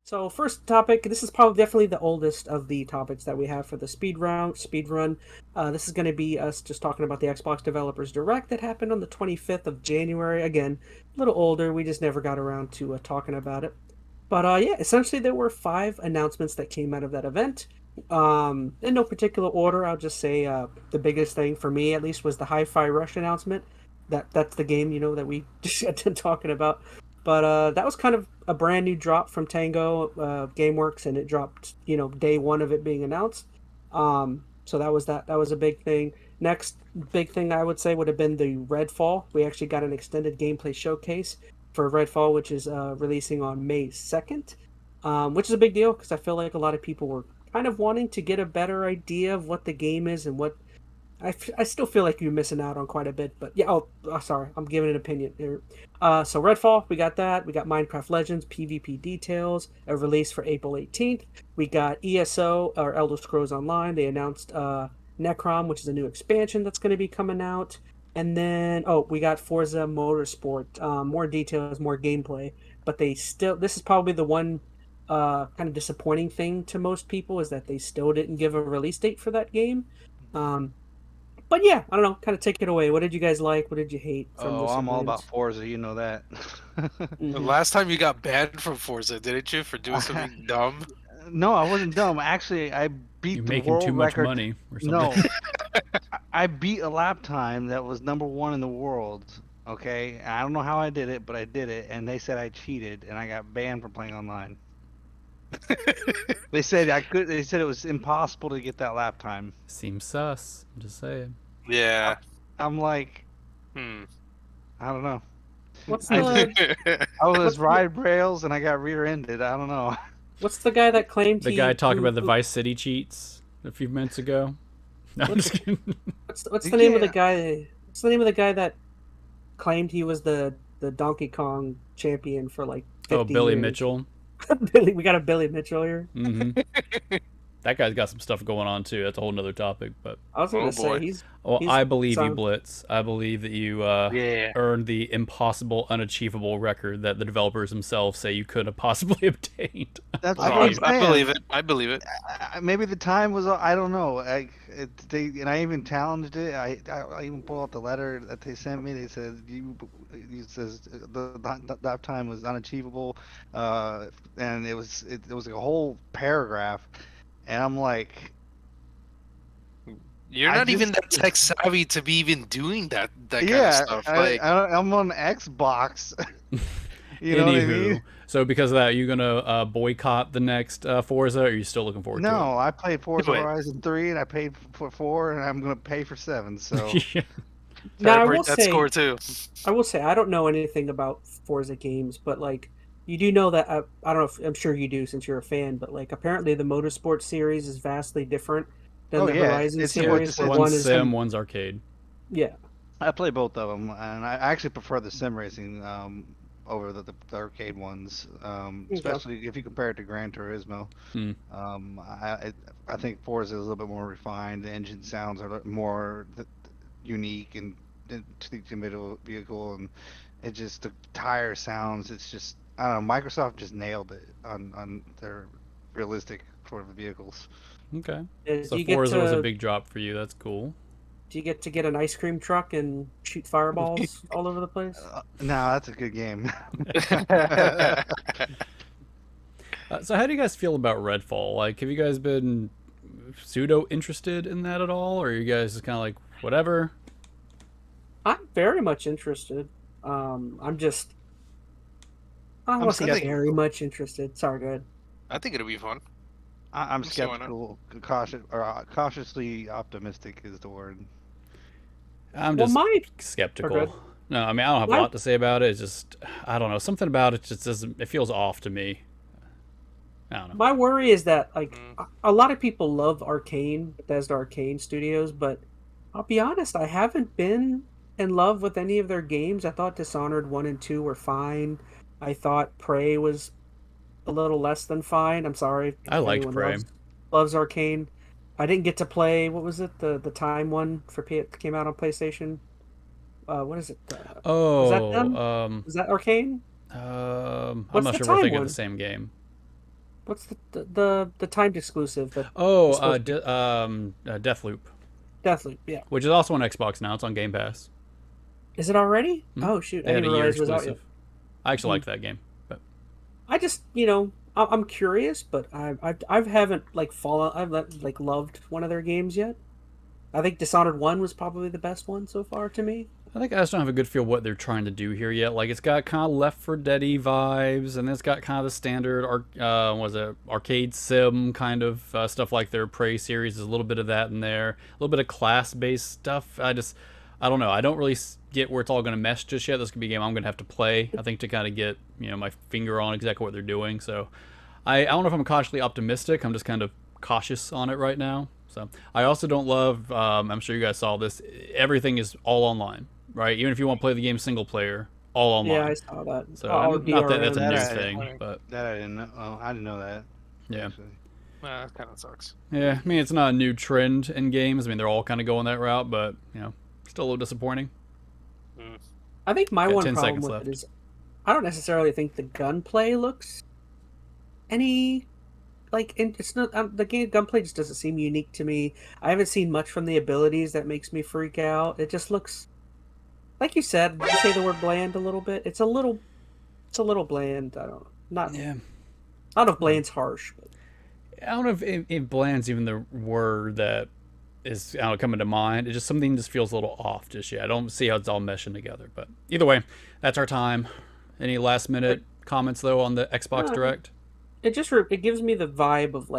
So first topic, this is probably definitely the oldest of the topics that we have for the speed run. This is going to be us just talking about the Xbox Developers Direct that happened on the 25th of January. Again, a little older. We just never got around to talking about it. But yeah, essentially there were 5 announcements that came out of that event. In no particular order, I'll just say the biggest thing for me, at least, was the Hi-Fi Rush announcement. That's the game that we just got done talking about. But that was kind of a brand new drop from Tango GameWorks, and it dropped day one of it being announced. So that was a big thing. Next big thing I would say would have been the Redfall. We actually got an extended gameplay showcase for Redfall, which is releasing on May 2nd, which is a big deal because I feel like a lot of people were kind of wanting to get a better idea of what the game is and what I still feel like you're missing out on quite a bit, but yeah. Sorry, I'm giving an opinion here. So Redfall, we got that. We got Minecraft Legends PvP details, a release for April 18th. We got ESO or Elder Scrolls Online. They announced Necrom, which is a new expansion that's going to be coming out. And then we got Forza Motorsport. More details, more gameplay, but this is probably the one kind of disappointing thing to most people is that they still didn't give a release date for that game. But yeah, I don't know. Kind of take it away. What did you guys like? What did you hate from this I'm all event? about Forza, you know that. The last time you got banned from Forza, didn't you, for doing something dumb? No, I wasn't dumb. Actually, I beat You're the making world too much record. money or No, something. I beat a lap time that was #1 in the world. Okay, I don't know how I did it, but I did it, and they said I cheated, and I got banned from playing online. They said I could. They said it was impossible to get that lap time. Seems sus. I'm just saying. Yeah. I'm like, Hmm. I don't know. What's I the I was ride rails and I got rear-ended. I don't know. what's the guy that claimed The guy talking about the Vice City cheats a few minutes ago. No, I'm just kidding. What's the name of the guy? What's the name of the guy that claimed he was the Donkey Kong champion for like 50 Billy years? Mitchell. We got a Billy Mitchell here. Mm-hmm. That guy's got some stuff going on too. That's a whole nother topic. But I was gonna say he's. I believe you, Blitz. I believe that you Yeah. earned the impossible, unachievable record that the developers themselves say you could have possibly obtained. That's I believe it. I believe it. Maybe the time was. I don't know. I even challenged it. I even pulled out the letter that they sent me. They said it says that time was unachievable, and it was like a whole paragraph, and I'm like. You're not even that tech savvy to be even doing that kind of stuff. I'm on Xbox. You know what I mean? So because of that, are you gonna boycott the next Forza, or are you still looking forward to it? No, I played Forza Horizon 3, and I paid for 4, and I'm gonna pay for 7. So Yeah. Now I break will that say, score too. I will say I don't know anything about Forza games, but like you do know that I don't know. I'm sure you do since you're a fan, but like apparently the Motorsport series is vastly different than the Horizon series. Where one's sim, one's arcade. Yeah, I play both of them, and I actually prefer the sim racing over the arcade ones, especially if you compare it to Gran Turismo. I think Forza is a little bit more refined. The engine sounds are more unique and to the middle vehicle, and it just the tire sounds. It's just I don't know. Microsoft just nailed it on their realistic for the vehicles. Okay. So Forza was a big drop for you. That's cool. Do you get to get an ice cream truck and shoot fireballs all over the place? No, that's a good game. So how do you guys feel about Redfall? Like, have you guys been pseudo interested in that at all, or are you guys just kind of like whatever? I'm very much interested. I'm just. I don't want to say very much interested. Sorry, go ahead. I think it'll be fun. I'm skeptical, cautiously optimistic is the word. I'm just skeptical. No, I mean I don't have a lot to say about it. It's just I don't know, something about it just doesn't. It feels off to me. I don't know. My worry is that like a lot of people love Bethesda Arcane Studios, but I'll be honest, I haven't been in love with any of their games. I thought Dishonored 1 and 2 were fine. I thought Prey was a little less than fine. I'm sorry. I liked Prey. Loves Arcane. I didn't get to play. What was it? The Time one came out on PlayStation. What is it? Was that them? Is that Arcane? I'm not sure we're thinking of the same game. What's the timed exclusive? Deathloop. Deathloop, yeah. Which is also on Xbox now. It's on Game Pass. Is it already? Mm-hmm. Oh shoot! They I had didn't a year realize it was out exclusive. yet. I actually liked that game, but I just I'm curious, but I haven't like loved one of their games yet. I think Dishonored 1 was probably the best one so far to me. I think I just don't have a good feel what they're trying to do here yet. Like, it's got kind of Left 4 Dead-y vibes, and it's got kind of the standard arcade sim kind of stuff like their Prey series. There's a little bit of that in there. A little bit of class-based stuff. I don't know. I don't really get where it's all going to mesh just yet. This could be a game I'm going to have to play, I think, to kind of get my finger on exactly what they're doing. So I don't know if I'm cautiously optimistic. I'm just kind of cautious on it right now. So I also don't love, I'm sure you guys saw this, everything is all online, right? Even if you want to play the game single player, all online. Yeah, I saw that. So not that that's a new thing, but that I didn't know. Oh, I didn't know that. Yeah. That kind of sucks. Yeah, I mean, it's not a new trend in games. I mean, they're all kind of going that route, but still a little disappointing. I think my one 10 problem seconds with left. it is I don't necessarily think the gunplay looks any it's not the game gunplay just doesn't seem unique to me. I haven't seen much from the abilities that makes me freak out. It just looks like you said. You say the word bland a little bit. It's a little bland. I don't know. I don't know if bland's harsh, but I don't know if bland's even the word that is coming to mind. It just something just feels a little off just yet. I don't see how it's all meshing together. But either way, that's our time. Any last minute comments though on the Xbox Direct? It gives me the vibe of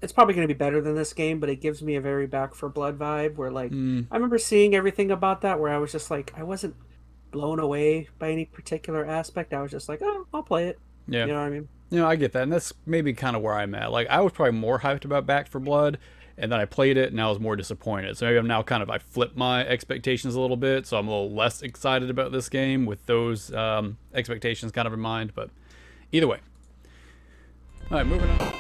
it's probably going to be better than this game, but it gives me a very Back 4 Blood vibe where I remember seeing everything about that where I was just like, I wasn't blown away by any particular aspect. I was just like, oh, I'll play it. Yeah. You know what I mean? I get that. And that's maybe kind of where I'm at. Like, I was probably more hyped about Back 4 Blood, and then I played it and I was more disappointed. So maybe I'm now I flipped my expectations a little bit, so I'm a little less excited about this game with those expectations kind of in mind. But either way. All right, moving on.